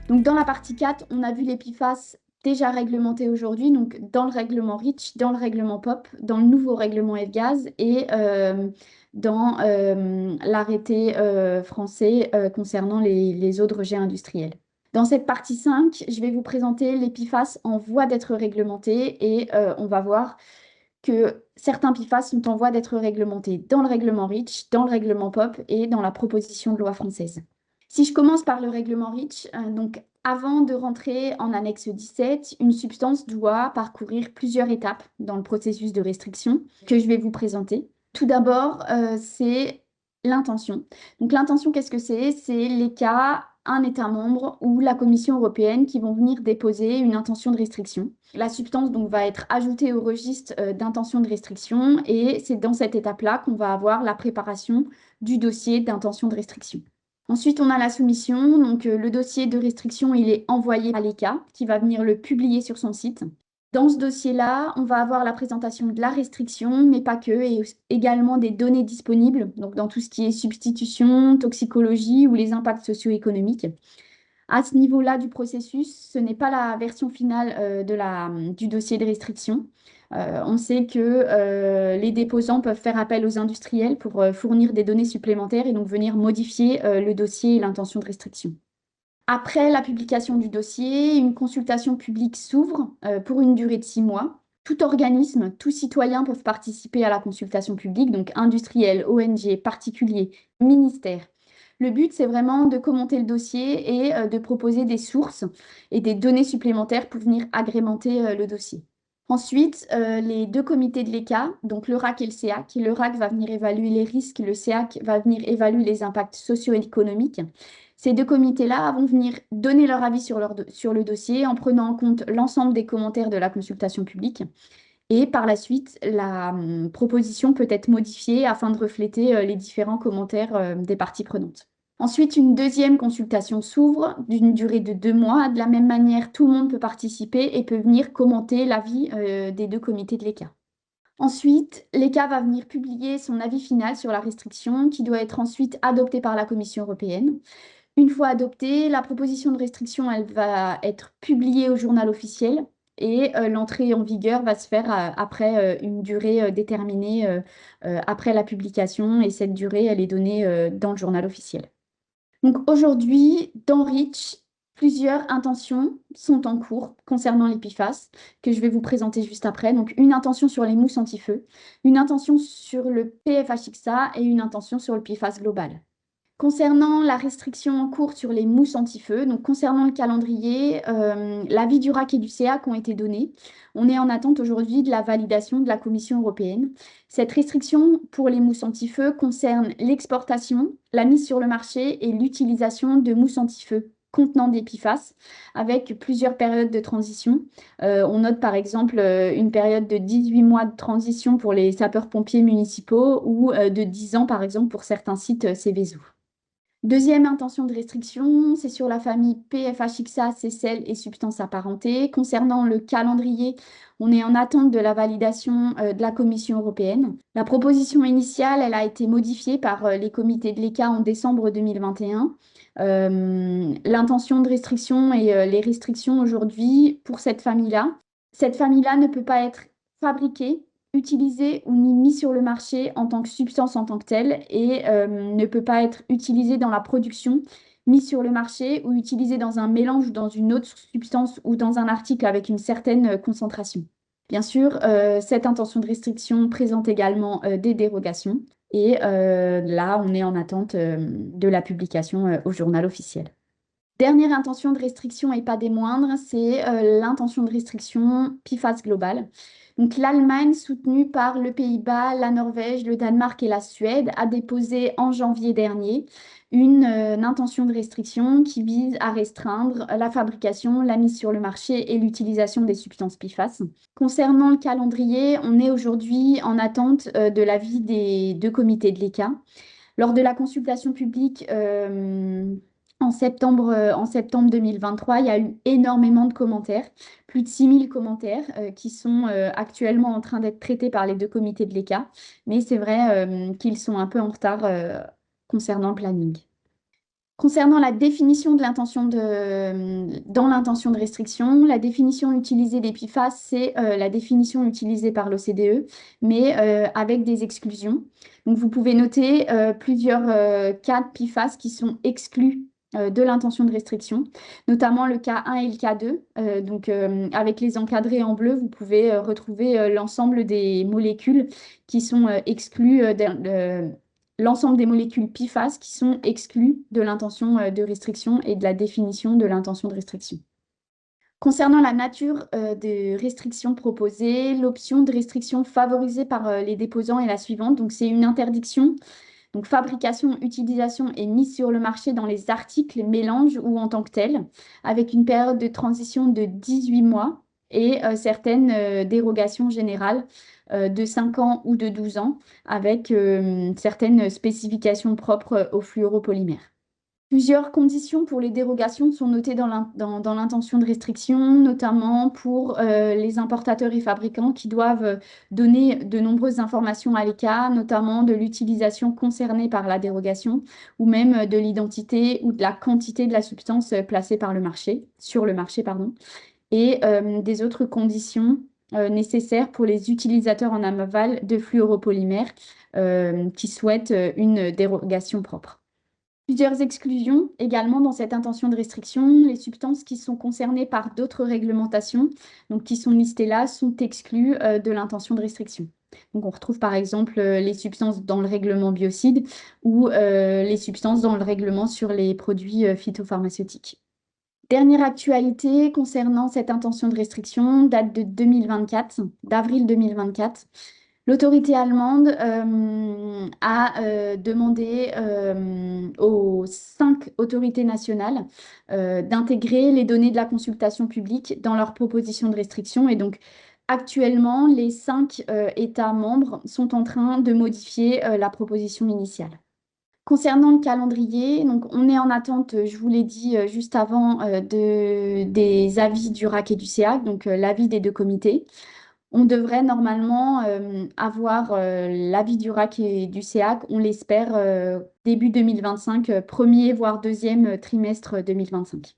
Donc, dans la partie 4, on a vu les PFAS déjà réglementés aujourd'hui, donc dans le règlement REACH, dans le règlement POP, dans le nouveau règlement F-Gaz et dans l'arrêté français concernant les eaux de rejet industriels. Dans cette partie 5, je vais vous présenter les PFAS en voie d'être réglementés et on va voir que certains PFAS sont en voie d'être réglementés dans le règlement REACH, dans le règlement POP et dans la proposition de loi française. Si je commence par le règlement REACH, donc avant de rentrer en annexe 17, une substance doit parcourir plusieurs étapes dans le processus de restriction que je vais vous présenter. Tout d'abord, c'est l'intention. Donc l'intention, qu'est-ce que c'est? C'est les cas, un État membre ou la Commission européenne qui vont venir déposer une intention de restriction. La substance donc va être ajoutée au registre d'intention de restriction et c'est dans cette étape-là qu'on va avoir la préparation du dossier d'intention de restriction. Ensuite, on a la soumission. Donc, le dossier de restriction, il est envoyé à l'ECA qui va venir le publier sur son site. Dans ce dossier-là, on va avoir la présentation de la restriction, mais pas que, et également des données disponibles, donc dans tout ce qui est substitution, toxicologie ou les impacts socio-économiques. À ce niveau-là du processus, ce n'est pas la version finale du dossier de restriction. On sait que les déposants peuvent faire appel aux industriels pour fournir des données supplémentaires et donc venir modifier le dossier et l'intention de restriction. Après la publication du dossier, une consultation publique s'ouvre pour une durée de 6 mois. Tout organisme, tout citoyen peuvent participer à la consultation publique, donc industriels, ONG, particuliers, ministères. Le but, c'est vraiment de commenter le dossier et de proposer des sources et des données supplémentaires pour venir agrémenter le dossier. Ensuite, les deux comités de l'ECA, donc le RAC et le CEAC. Le RAC va venir évaluer les risques, le CEAC va venir évaluer les impacts socio-économiques. Ces deux comités-là vont venir donner leur avis sur le dossier en prenant en compte l'ensemble des commentaires de la consultation publique. Et par la suite, la proposition peut être modifiée afin de refléter les différents commentaires des parties prenantes. Ensuite, une deuxième consultation s'ouvre d'une durée de 2 mois. De la même manière, tout le monde peut participer et peut venir commenter l'avis des deux comités de l'ECA. Ensuite, l'ECA va venir publier son avis final sur la restriction qui doit être ensuite adopté par la Commission européenne. Une fois adoptée, la proposition de restriction, elle va être publiée au journal officiel et l'entrée en vigueur va se faire après une durée déterminée après la publication et cette durée, elle est donnée dans le journal officiel. Donc aujourd'hui, dans REACH, plusieurs intentions sont en cours concernant les PFAS que je vais vous présenter juste après. Donc une intention sur les mousses anti-feu, une intention sur le PFHXA et une intention sur le PFAS global. Concernant la restriction en cours sur les mousses anti-feu, donc concernant le calendrier, l'avis du RAC et du CEAC ont été donnés. On est en attente aujourd'hui de la validation de la Commission européenne. Cette restriction pour les mousses anti-feu concerne l'exportation, la mise sur le marché et l'utilisation de mousses anti-feu contenant des PFAS avec plusieurs périodes de transition. On note par exemple une période de 18 mois de transition pour les sapeurs-pompiers municipaux ou de 10 ans par exemple pour certains sites Céveso. Deuxième intention de restriction, c'est sur la famille PFHXA, sels et substances apparentées. Concernant le calendrier, on est en attente de la validation de la Commission européenne. La proposition initiale, elle a été modifiée par les comités de l'ECA en décembre 2021. L'intention de restriction et les restrictions aujourd'hui pour cette famille-là. Cette famille-là ne peut pas être fabriquée, utilisée ou ni mis sur le marché en tant que substance en tant que telle et ne peut pas être utilisée dans la production, mis sur le marché ou utilisée dans un mélange dans une autre substance ou dans un article avec une certaine concentration. Bien sûr, cette intention de restriction présente également des dérogations et là, on est en attente de la publication au journal officiel. Dernière intention de restriction et pas des moindres, c'est l'intention de restriction PFAS globale. Donc l'Allemagne, soutenue par le Pays-Bas, la Norvège, le Danemark et la Suède, a déposé en janvier dernier une intention de restriction qui vise à restreindre la fabrication, la mise sur le marché et l'utilisation des substances PFAS. Concernant le calendrier, on est aujourd'hui en attente de l'avis des deux comités de l'ECA. Lors de la consultation publique, en septembre 2023, il y a eu énormément de commentaires, plus de 6000 commentaires qui sont actuellement en train d'être traités par les deux comités de l'ECA, mais c'est vrai qu'ils sont un peu en retard concernant le planning. Concernant la définition de dans l'intention de restriction, la définition utilisée des PFAS, c'est la définition utilisée par l'OCDE, mais avec des exclusions. Donc, vous pouvez noter plusieurs cas de PFAS qui sont exclus de l'intention de restriction, notamment le cas 1 et le cas 2. Avec les encadrés en bleu, vous pouvez retrouver l'ensemble des molécules qui sont exclues l'ensemble des molécules PFAS qui sont exclues de l'intention de restriction et de la définition de l'intention de restriction. Concernant la nature des restrictions proposées, l'option de restriction favorisée par les déposants est la suivante. Donc, c'est une interdiction, donc fabrication, utilisation et mise sur le marché dans les articles, mélanges ou en tant que tels, avec une période de transition de 18 mois et certaines dérogations générales de 5 ans ou de 12 ans, avec certaines spécifications propres aux fluoropolymères. Plusieurs conditions pour les dérogations sont notées dans l'intention de restriction, notamment pour les importateurs et fabricants qui doivent donner de nombreuses informations à l'ECA, notamment de l'utilisation concernée par la dérogation ou même de l'identité ou de la quantité de la substance placée sur le marché, pardon, et des autres conditions nécessaires pour les utilisateurs en aval de fluoropolymères qui souhaitent une dérogation propre. Plusieurs exclusions également dans cette intention de restriction. Les substances qui sont concernées par d'autres réglementations, donc qui sont listées là, sont exclues de l'intention de restriction. Donc on retrouve par exemple les substances dans le règlement biocide ou les substances dans le règlement sur les produits phytopharmaceutiques. Dernière actualité concernant cette intention de restriction date de 2024, d'avril 2024. L'autorité allemande a demandé aux 5 autorités nationales d'intégrer les données de la consultation publique dans leur proposition de restriction. Et donc, actuellement, les 5 États membres sont en train de modifier la proposition initiale. Concernant le calendrier, donc on est en attente, je vous l'ai dit juste avant, des avis du RAC et du SEAC, donc l'avis des 2 comités. On devrait normalement avoir l'avis du RAC et du SEAC, on l'espère, début 2025, premier voire deuxième trimestre 2025.